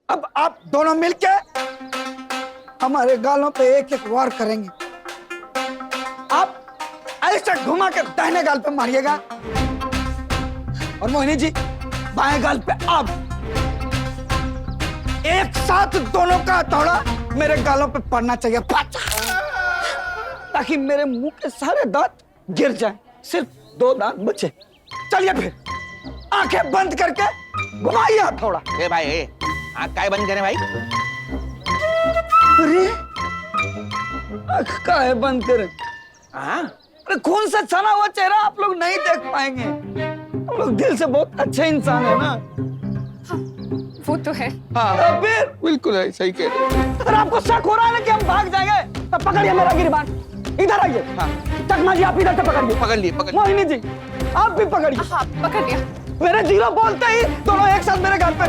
अब आप दोनों मिलके हमारे गालों पे एक एक वार करेंगे। आप ऐसे घुमा के दाहिने गाल पे मारिएगा और मोहिनी जी बाएं गाल पे आप। एक साथ दोनों का हथौड़ा मेरे गालों पे पड़ना चाहिए, ताकि मेरे मुंह के सारे दांत गिर जाएं, सिर्फ 2 दांत बचे। चलिए फिर आंखें बंद करके घुमाइए हथौड़ा। ए भाई आँख काय बंद करें भाई? अरे आंख काहे बंद करें? हाँ अरे खून से सना हुआ चेहरा आप लोग नहीं देख पाएंगे। हम लोग दिल से बहुत अच्छे इंसान है ना। वो तो है। हाँ फिर बिल्कुल है, सही कह रहे हो। अगर आपको शक हो रहा है ना कि हम भाग जाएंगे, तो पकड़िए मेरा गिरबान, इधर आइए। हाँ। चकमा जी आप इधर से पकड़िए। पकड़ लिए। मोहिनी जी आप भी पकड़िए। हाँ पकड़ लिया। मेरे जीरो बोलते ही दोनों एक साथ मेरे गाल पे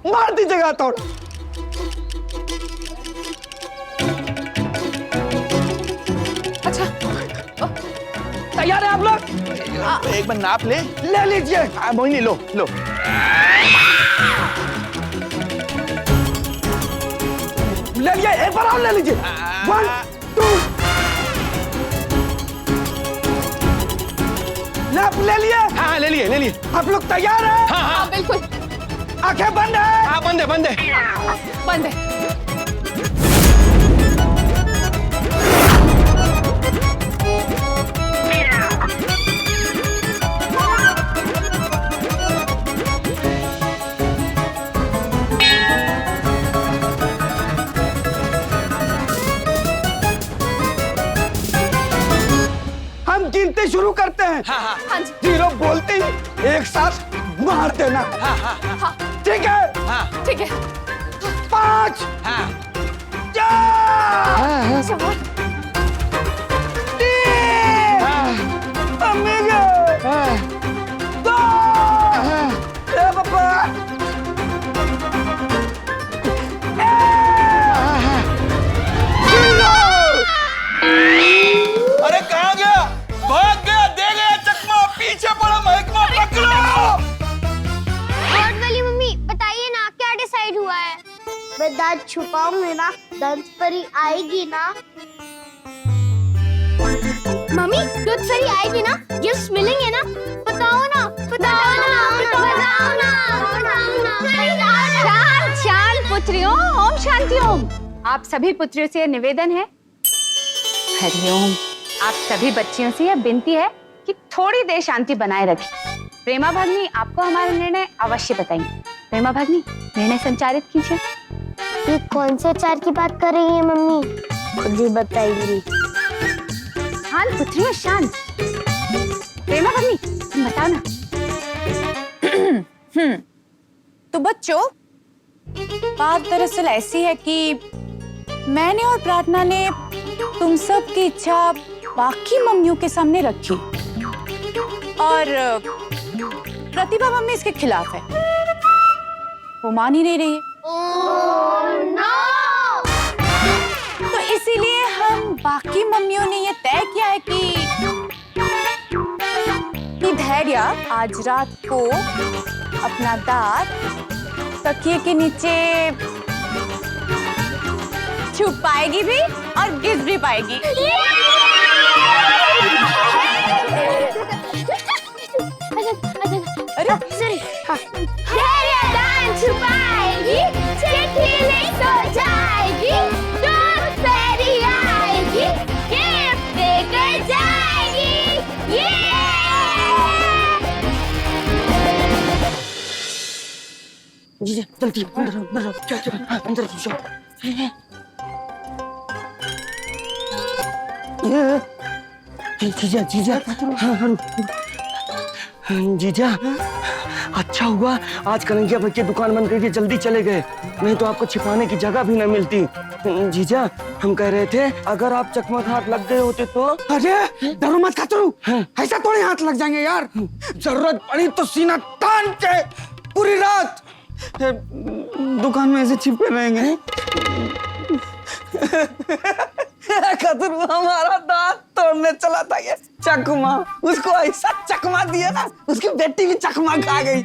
मार दीजिएगा थोड़ा। अच्छा तैयार है आप लोग? एक बार नाप ले लीजिए। मोहिनी लो लो। ले लिए, एक बार और ले लीजिए। 1 2 नाप ले लिए। हाँ ले लिए। आप लोग तैयार हैं? हाँ बिल्कुल। आंखें बंद है। हाँ बंद है। बंद है। हम गिनते शुरू करते हैं। हाँ जी। जीरो बोलते ही एक साथ मार देना। हाँ ठीक है? ठीक है। 5 हाँ 4 चलो 3 अम्मीगे 2 ए पापा 1 अरे कहाँ गया? भाग गया, दे गया चकमा, पीछे पड़ा महकमा, पकड़ो। गॉड वाली मम्मी बताइए ना क्या डिसाइड हुआ है? मैं दांत छुपाऊंगी ना, दांत परी आएगी ना। मम्मी दूध फरी आएगी ना, गिफ्ट्स मिलेंगे ना? बताओ ना। शांत पुत्रियों, ओम शांति ओम। आप सभी पुत्रियों से यह निवेदन है, हरिओम। आप सभी बच्चियों से यह विनती है कि थोड़ी देर शांति बनाए रखें। प्रेमा भगनी आपको हमारा निर्णय अवश्य बताएंगे। प्रेमा भगनी निर्णय संचारित कीजिए। ये कौन से चार की बात कर रही है मम्मी? खुद ही बताएंगी। शांत पुत्रियों शांत। प्रेमा भगनी तुम बताओ ना। तो बच्चों बात दरअसल ऐसी है कि मैंने और प्रार्थना ने तुम सब की इच्छा बाकी मम्मियों के सामने रखी और प्रतिभा मम्मी इसके खिलाफ है, वो मान ही नहीं रही है। तो इसीलिए हम बाकी मम्मियों ने ये तय किया है कि धैर्य आज रात को अपना दांत तकिए के नीचे छुपाएगी भी और गिर भी पाएगी। अरे धैर्य दांत छुपाएगी, चिट्ठी नहीं सो जाएगी, दूध फेरी आएगी, गिफ्ट देकर जाएगी। ये जी जल्दी अंदर घुसो। जीजा जीजा अच्छा हुआ आज कन्हैया भाई की दुकान बंद करके जल्दी चले गए, नहीं तो आपको छिपाने की जगह भी न मिलती। जीजा हम कह रहे थे अगर आप चकमक हाथ लग गए होते तो। अरे डरो मत खातरू, ऐसा थोड़ी हाथ लग जाएंगे यार। जरूरत पड़ी तो सीना तान के पूरी रात दुकान में ऐसे छिपे रहेंगे। खतरू हमारा दांत तोड़ने चला था ये चकमा, उसको ऐसा चकमा दिया ना उसकी बेटी भी चकमा खा गई।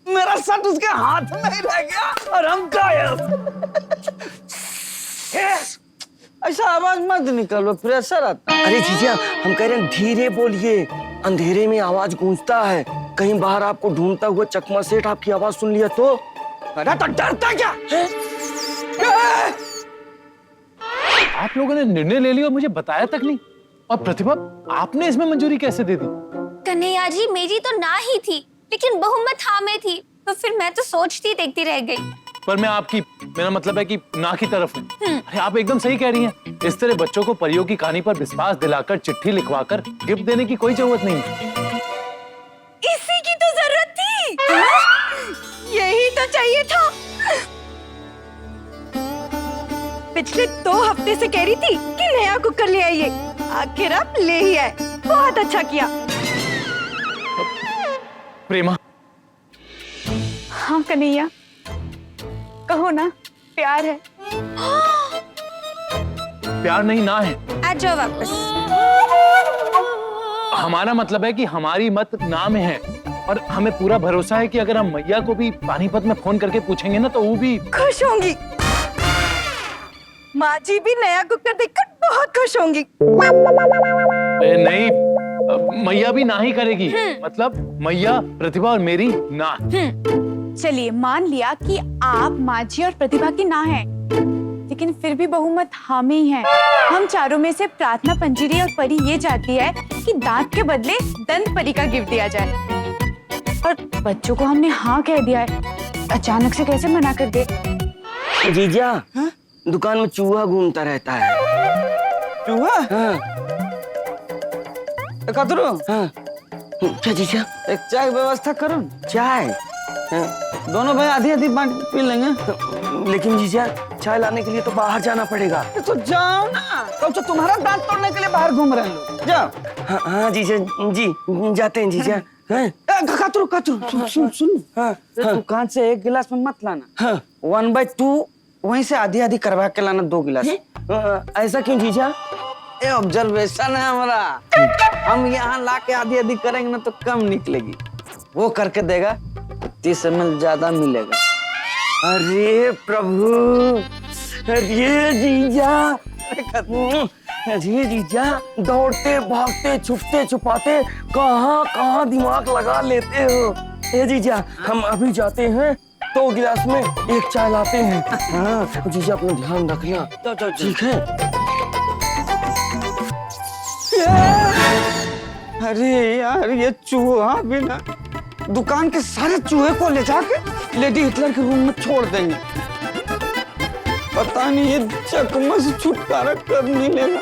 मेरा शर्ट उसके हाथ में ही रह गया और हम गायब। ऐसा आवाज मत निकालो, प्रेशर आता है। अरे जीजा, हम कह रहे हैं धीरे बोलिए, अंधेरे में आवाज गूंजता है। कहीं बाहर आपको ढूंढता हुआ चकमा सेठ आपकी आवाज सुन लिया तो? अरे तो डरता क्या है? आप लोगों ने निर्णय ले लिया और मुझे बताया तक नहीं। और प्रतिभा, आपने इसमें मंजूरी कैसे दे दी? कन्हैया जी, मेरी तो ना ही थी, लेकिन बहुमत हाँ में थी, तो फिर मैं तो सोचती देखती रह गई। पर मेरा मतलब है कि ना की तरफ हूँ। अरे आप एकदम सही कह रही हैं। इस तरह बच्चों को परियों की कहानी पर विश्वास दिलाकर चिट्ठी लिखवाकर गिफ्ट देने की कोई जरूरत नहीं है। इसी की तो जरूरत थी। यही तो चाहिए था। पिछले 2 हफ्ते से कह रही थी कि नया कुकर ले आइए, आखिर आप ले ही आए। बहुत अच्छा किया। प्रेमा, हाँ कन्हैया, कहो ना, प्यार है। प्यार नहीं ना है। आ जाओ वापस। हमारा मतलब है कि हमारी मत ना में है और हमें पूरा भरोसा है कि अगर हम मैया को भी पानीपत में फोन करके पूछेंगे ना तो वो भी खुश होंगी। माँ जी भी नया कुकर देखकर बहुत खुश होंगी। नहीं, मैया भी ना ही करेगी। मतलब मैया, प्रतिभा और मेरी ना। चलिए, मान लिया कि आप, माँ जी और प्रतिभा की ना है, लेकिन फिर भी बहुमत हम ही है। हम चारों में से प्रार्थना, पंजीरी और परी ये चाहती है कि दांत के बदले दंत परी का गिफ्ट दिया जाए। और बच्चों को हमने हाँ कह दिया है, अचानक से कैसे मना कर दे? जीजा, दुकान में चूहा घूमता रहता है। चूहा? हाँ कतरो, हाँ। क्या जीजा? एक चाय व्यवस्था करो। चाय? दोनों भाई आधी आधी बांट पी लेंगे। लेकिन जीजा, चाय लाने के लिए तो बाहर जाना पड़ेगा। तो जाओ ना, कब से तुम्हारा दांत तोड़ने के लिए बाहर घूम रहे हैं लोग। जाओ। हाँ हाँ जीजा जी, जाते हैं जीजा। हैं? कतरो कतरो, सुन। हाँ दुकान से 1 गिलास में मत लाना। हाँ। 1/2 वहीं से आधी आधी करवा के लाना, 2 गिलास। ऐसा क्यों जीजा? ये ऑब्जर्वेशन है हमारा। हम यहाँ ला के आधी आधी करेंगे ना तो कम निकलेगी, वो करके देगा 30 ml ज्यादा मिलेगा। अरे प्रभु, अरे जीजा, अरे जीजा, दौड़ते भागते छुपते छुपाते कहाँ कहाँ दिमाग लगा लेते हो। ए जीजा, हम अभी जाते हैं, 2 गिलास में 1 चाय लाते हैं। हाँ जीजा, अपना ध्यान रखना। ठीक है? अरे यार, ये चूहा भी ना दुकान के सारे चूहे को ले जाके लेडी हिटलर के रूम में छोड़ देंगे। पता नहीं ये चकमा से छुटकारा कब मिलेगा।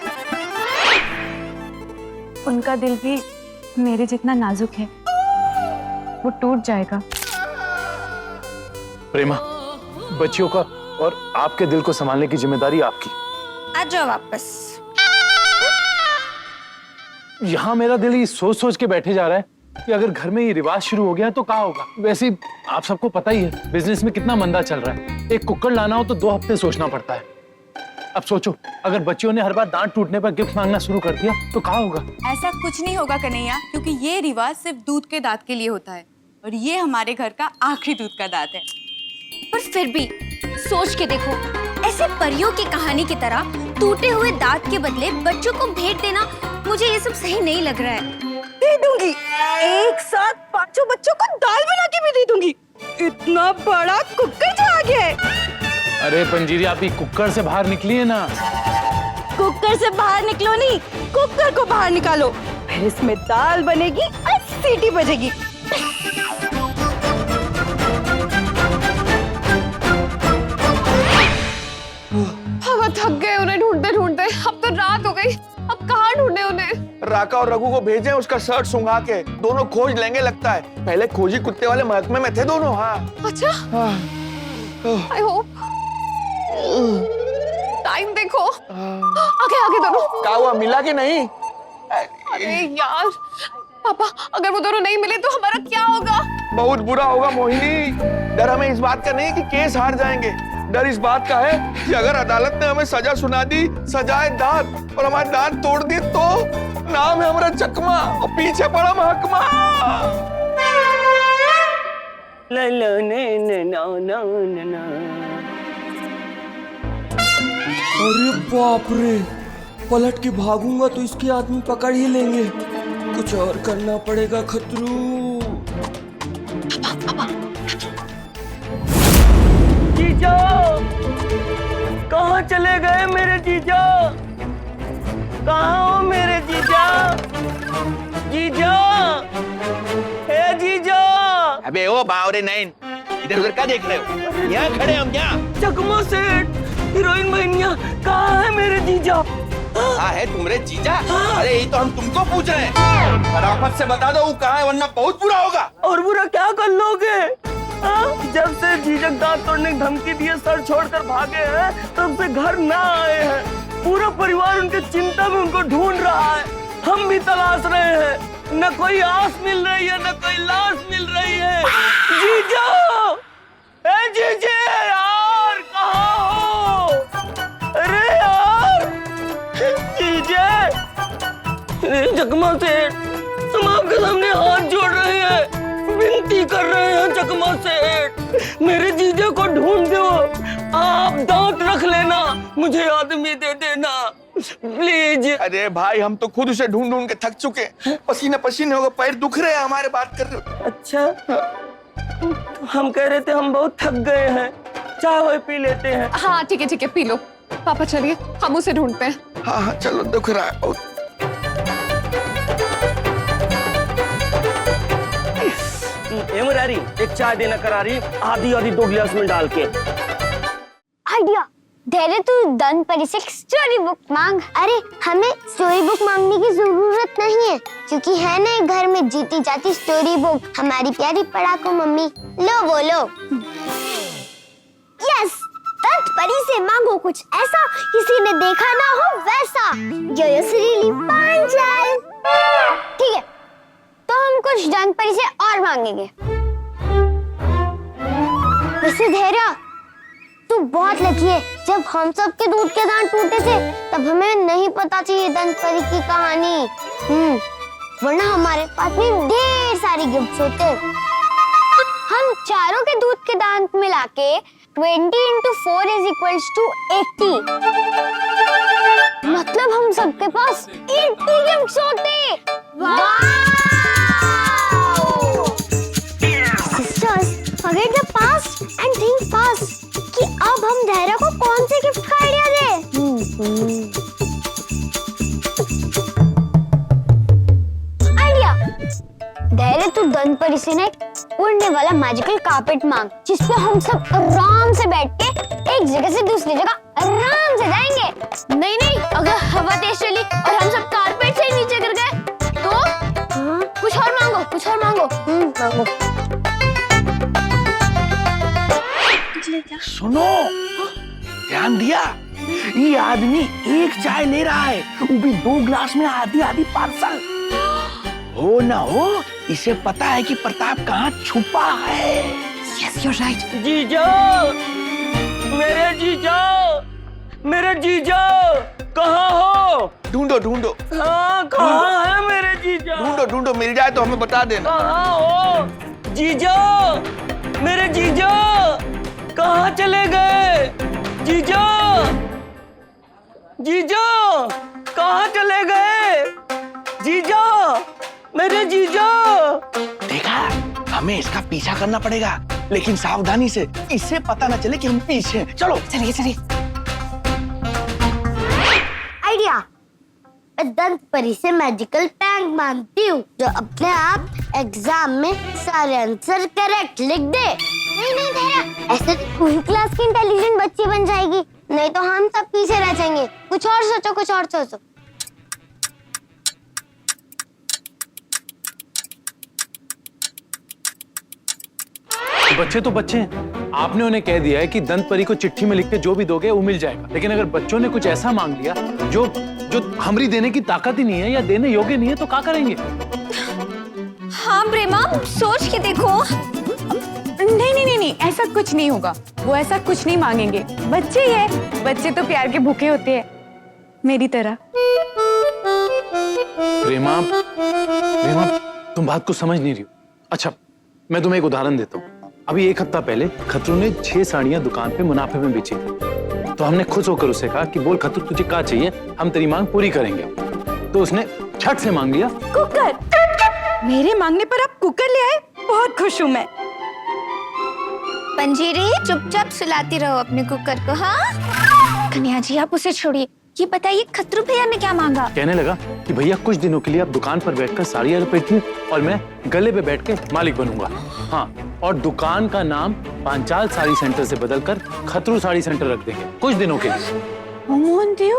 उनका दिल भी मेरे जितना नाजुक है, वो टूट जाएगा। प्रेमा, बच्चियों का और आपके दिल को संभालने की जिम्मेदारी आपकी। आ जाओ वापस। यहाँ मेरा दिल ये सोच सोच के बैठे जा रहा है कि अगर घर में ये रिवाज शुरू हो गया तो क्या होगा। वैसे ही आप सबको पता ही है बिजनेस में कितना मंदा चल रहा है। एक कुकर लाना हो तो 2 हफ्ते सोचना पड़ता है। अब सोचो, अगर बच्चियों ने हर बार दांत टूटने पर गिफ्ट मांगना शुरू कर दिया तो क्या होगा? ऐसा कुछ नहीं होगा कन्हैया, क्योंकि ये रिवाज सिर्फ दूध के दांत के लिए होता है और ये हमारे घर का आखिरी दूध का दांत है। पर फिर भी सोच के देखो, ऐसे परियों की कहानी की तरह टूटे हुए दांत के बदले बच्चों को भेंट देना, मुझे ये सब सही नहीं लग रहा है। दे दूंगी, एक साथ 5 बच्चों को दाल बना के भी दे दूंगी। इतना बड़ा कुकर जो आ गया है। अरे पंजीरी, आप ये कुकर से बाहर निकलिए ना। कुकर से बाहर निकलो नहीं, कुकर को बाहर निकालो, फिर इसमें दाल बनेगी और सीटी बजेगी। हम थक गए उन्हें ढूंढते ढूंढते। अब तो रात हो गई, अब कहाँ ढूंढे उन्हें? राका और रघु को भेजें उसका शर्ट सुंघा के, दोनों खोज लेंगे लगता है। पहले खोजी कुत्ते वाले महकमे में थे दोनों। हाँ अच्छा, आई होप। टाइम देखो, आगे आगे दोनों। क्या हुआ, मिला कि नहीं? अरे यार पापा, अगर वो दोनों नहीं मिले तो हमारा क्या होगा? बहुत बुरा होगा मोहिनी। डर हमें इस बात का नहीं कि केस हार जाएंगे, डर इस बात का है कि अगर अदालत ने हमें सजा सुना दी, सजाए दांत, और हमारे दांत तोड़ दिए तो नाम है हमारा चकमा और पीछे पड़ा महकमा। ला ला ने ने ना ना ना ना। अरे बाप रे, पलट के भागूंगा तो इसके आदमी पकड़ ही लेंगे। कुछ और करना पड़ेगा खतरू। जीजा, कहाँ चले गए मेरे जीजा? कहाँ हो मेरे जीजा? जीजा, हे जीजा। अबे ओ बावरे नैन, इधर उधर क्या देख रहे हो? यहाँ खड़े हम यहाँ। चकमा सेठ, हीरोइन बहनिया, कहाँ है मेरे जीजा? हाँ है तुम्हारे जीजा? अरे यही तो हम तुमको पूछ रहे हैं। फटाफट से बता दो वो कहाँ है, वरना बहुत बुरा होगा। और बुरा क्या कर लोगे? जब से जीजक दांत तोड़ने की धमकी दिए सर छोड़कर भागे हैं, तब से घर ना आए हैं। पूरा परिवार उनके चिंता में उनको ढूंढ रहा है। हम भी तलाश रहे हैं, न कोई आस मिल रही है, न कोई लाश मिल रही है। जीजा, ए जीजे यार, कहाँ हो? अरे यार, जीजे, चकमा सेठ, हम आपके सामने हाथ जोड़ रहे हैं, विनती कर रहे हैं चकमा सेठ, मेरे जीजे को ढूंढ दो। आप दांत रख लेना, मुझे आदमी दे देना प्लीज। अरे भाई हम तो खुद उसे ढूंढ ढूंढ के थक चुके, पसीने पसीने हो गए, पैर दुख रहे हैं हमारे, बात कर रहे हो। अच्छा, तो हम कह रहे थे हम बहुत थक गए हैं, चाय वाय पी लेते हैं। हाँ ठीक है पी लो। पापा चलिए हम उसे ढूंढते हैं। हाँ हाँ चलो, दुख रहा है बहुत। मुरारी, एक चाय देना करारी, आधी आधी 2 गिलास में डाल के। आइडिया, धैर्य तू दंत परी से स्टोरी बुक मांग। अरे हमें स्टोरी बुक मांगने की जरूरत नहीं है, क्योंकि है ना एक घर में जीती जाती स्टोरी बुक, हमारी प्यारी पढ़ाकू मम्मी। लो बोलो। यस, दंत परी से मांगो कुछ ऐसा किसी ने देखा ना हो वैसा। Really punchline. ठीक है, तो हम कुछ दंत परी से और मांगेंगे। वैसे धैर्य, तू बहुत लकी है। जब हम सब के दूध के दांत टूटे थे, तब हमें नहीं पता थी ये दंत परी की कहानी। वरना हमारे पास में ढेर सारी गिफ्ट्स होते। हम चारों के दूध के दांत मिला के 20 into 4 is equals to 80। मतलब हम सबके पास 80 गिफ्ट्स होते। Sisters, forget the past and think fast कि अब हम धैर्य को कौन से गिफ्ट का आइडिया दें? आइडिया, धैर्य तू दंत परी से ना उड़ने वाला मैजिकल कारपेट मांग, जिसपे हम सब आराम से बैठ के एक जगह से दूसरी जगह आराम से जाएंगे। नहीं, अगर हवा तेज चली और हम सब कारपेट से नीचे गिर गए तो कुछ और मांगो। मांगो। सुनो, ध्यान दिया? ये आदमी एक चाय ले रहा है, वो भी 2 गिलास में आधी आधी पार्सल। हो ना हो, इसे पता है कि प्रताप कहाँ छुपा है। Yes you are right. जीजा, मेरे जीजा, कहाँ हो? ढूंढो। हाँ, कहाँ है मेरे जीजा? ढूंढो, मिल जाए तो हमें बता देना। कहाँ हो? जीजा, मेरे जीजा, कहाँ चले गए? जीजा, कहाँ चले गए? जीजा, मेरे जीजा। देखा, हमें इसका पीछा करना पड़ेगा, लेकिन सावधानी से, इससे पता न चले कि हम पीछे हैं। चलो चलिए। आइडिया, दंत परी से मैजिकल प्रैंक मांगती हूँ, जो अपने आप एग्जाम में सारे आंसर करेक्ट लिख दे। नहीं धैर्य, ऐसे तो पूरी क्लास की इंटेलिजेंट बच्ची बन जाएगी, नहीं तो हम सब पीछे रह जाएंगे। कुछ और सोचो। बच्चे तो बच्चे हैं। आपने उन्हें कह दिया है कि दंत परी को चिट्ठी में लिख के जो भी दोगे वो मिल जाएगा, लेकिन अगर बच्चों ने कुछ ऐसा मांग लिया जो हमरी देने की ताकत ही नहीं है या देने योग्य नहीं है, तो क्या करेंगे? हाँ प्रेमा, सोच के देखो। नहीं, ऐसा कुछ नहीं होगा। वो ऐसा कुछ नहीं मांगेंगे। बच्चे ही है, बच्चे तो प्यार के भूखे होते हैं, मेरी तरह। प्रेमा, तुम बात को समझ नहीं रही हो। अच्छा, मैं तुम्हें एक उदाहरण देता हूँ। अभी 1 हफ्ता पहले खतरू ने 6 साड़ियां दुकान पे मुनाफे में बेची। तो हमने खुश होकर उसे कहा कि बोल खतरू तुझे क्या चाहिए, हम तेरी मांग पूरी करेंगे। तो उसने झट से मांग लिया कुकर। मेरे मांगने पर आप कुकर ले आए, बहुत खुश हूँ मैं। पंजीरी चुपचाप सुलाती रहो अपने कुकर को। हाँ कन्या जी आप उसे छोड़िए, ये बताइए खतरू भैया ने क्या मांगा? कहने लगा कि भैया कुछ दिनों के लिए आप दुकान पर बैठकर साड़ियां लपेटिए और मैं गले पे बैठ के मालिक बनूंगा। हाँ, और दुकान का नाम पांचाल साड़ी सेंटर से बदलकर खतरू साड़ी सेंटर रख देंगे कुछ दिनों के लिए। मोहन देव,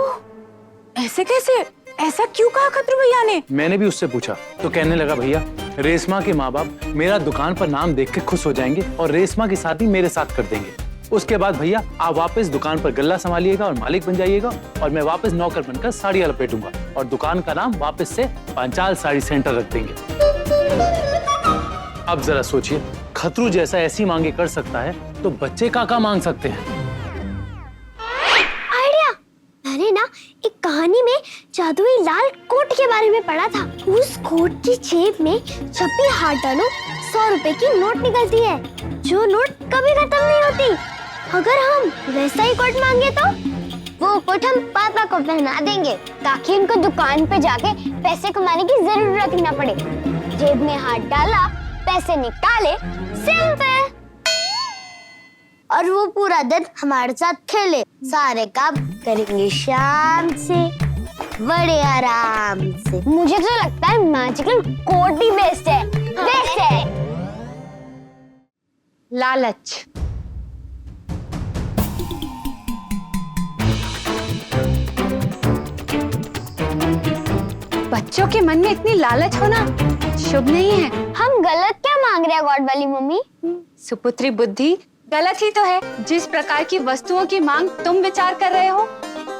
ऐसे कैसे? ऐसा क्यों कहा खतरू भैया ने? मैंने भी उससे पूछा तो कहने लगा भैया रेशमा के माँ बाप मेरा दुकान पर नाम देख के खुश हो जाएंगे और रेशमा की शादी मेरे साथ कर देंगे। उसके बाद भैया आप वापस दुकान पर गल्ला संभालिएगा और मालिक बन जाइएगा और मैं वापस नौकर बनकर साड़ियां लपेटूंगा और दुकान का नाम वापस से पांचाल साड़ी सेंटर रख देंगे। अब जरा सोचिए, खतरू जैसा ऐसी मांगे कर सकता है तो बच्चे का मांग सकते हैं। आइडिया! मैंने ना एक कहानी में जादुई लाल कोट के बारे में पढ़ा था। उस कोट की जेब में जब भी हाथ डालो 100 रुपए की नोट निकलती है, जो नोट कभी खत्म नहीं होती। अगर हम वैसा ही कोट मांगे तो वो कोट हम पापा को पहना देंगे ताकि उनको दुकान पे जाके पैसे कमाने की जरूरत ही ना पड़े। जेब में हाथ डाला, पैसे निकाले, सिंपल। और वो पूरा दिन हमारे साथ खेले, सारे काम करेंगे शाम से बड़े आराम से। मुझे तो लगता है मैजिकल कोट ही बेस्ट है, बेस्ट है। लालच। बच्चों के मन में इतनी लालच होना शुभ नहीं है। हम गलत क्या मांग रहे हैं गॉड वाली मम्मी? सुपुत्री बुद्धि गलत ही तो है। जिस प्रकार की वस्तुओं की मांग तुम विचार कर रहे हो,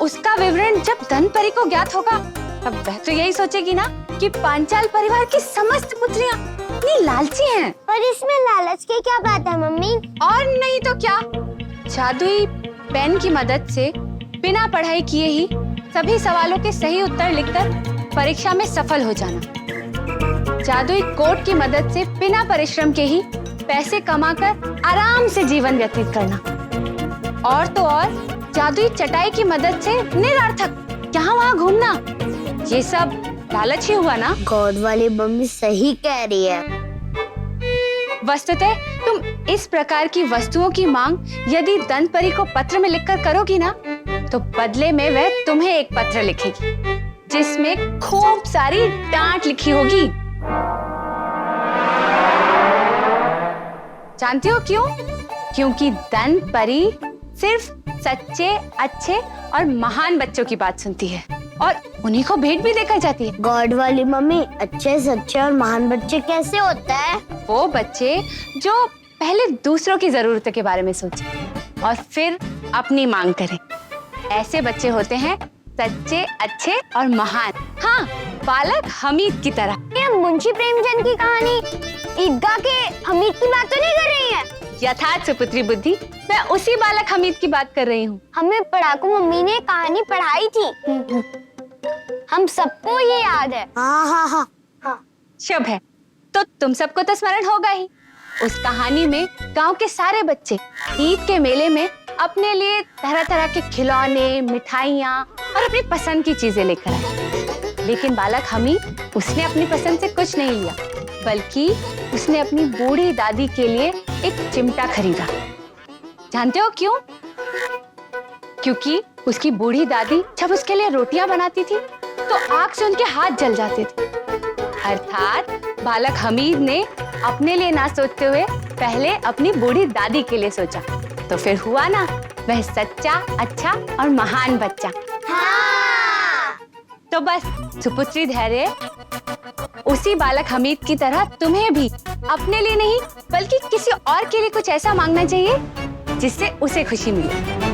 उसका विवरण जब धनपरी को ज्ञात होगा तब वह तो यही सोचेगी ना कि पांचाल परिवार की समस्त पुत्रियां इतनी लालची हैं। पर इसमें लालच की क्या बात है मम्मी? और नहीं तो क्या, जादुई पेन की मदद से बिना पढ़ाई किए ही सभी सवालों के सही उत्तर लिखकर परीक्षा में सफल हो जाना। जादुई कोट की मदद से बिना परिश्रम के ही पैसे कमाकर आराम से जीवन व्यतीत करना। और तो और जादुई चटाई की मदद से निरर्थक यहाँ वहाँ घूमना, ये सब लालच ही हुआ ना। गॉड वाली मम्मी सही कह रही है। वस्तुतः तुम इस प्रकार की वस्तुओं की मांग यदि दंतपरी को पत्र में लिखकर करोगी ना, तो बदले में वह तुम्हें एक पत्र लिखेगी जिसमें खूब सारी डांट लिखी होगी। जानते हो क्यों? क्योंकि दंतपरी सिर्फ सच्चे, अच्छे और महान बच्चों की बात सुनती है और उन्हीं को भेंट भी देकर जाती है। गॉड वाली मम्मी, अच्छे सच्चे और महान बच्चे कैसे होते हैं? वो बच्चे जो पहले दूसरों की जरूरतों के बारे में सोचें और फिर अपनी मांग करें, ऐसे बच्चे होते हैं सच्चे, अच्छे और महान। हाँ, बालक हमीद की तरह। ये मुंशी प्रेमचंद की कहानी ईदगाह के हमीद की बात तो नहीं कर रही है? यथार्थ सुपुत्री बुद्धि, मैं उसी बालक हमीद की बात कर रही हूँ। हमें पढ़ाकू मम्मी ने कहानी पढ़ाई थी, हम सबको ये याद है। हाँ। शुभ है, तो तुम सबको तो स्मरण होगा ही। उस कहानी में गांव के सारे बच्चे ईद के मेले में अपने लिए तरह तरह के खिलौने, मिठाइयाँ और अपनी पसंद की चीजें लेकर आए। लेकिन बालक हमीद, उसने अपनी पसंद से कुछ नहीं लिया, बल्कि उसने अपनी बूढ़ी दादी के लिए एक चिमटा खरीदा। जानते हो क्यों? क्योंकि उसकी बूढ़ी दादी जब उसके लिए रोटियां बनाती थी तो आग से उनके हाथ जल जाते थे। अर्थात बालक हमीद ने अपने लिए ना सोचते हुए पहले अपनी बूढ़ी दादी के लिए सोचा, तो फिर हुआ ना वह सच्चा, अच्छा और महान बच्चा। हाँ। तो बस सुपुत्री धैर्य, उसी बालक हमीद की तरह तुम्हें भी अपने लिए नहीं बल्कि किसी और के लिए कुछ ऐसा मांगना चाहिए जिससे उसे खुशी मिले।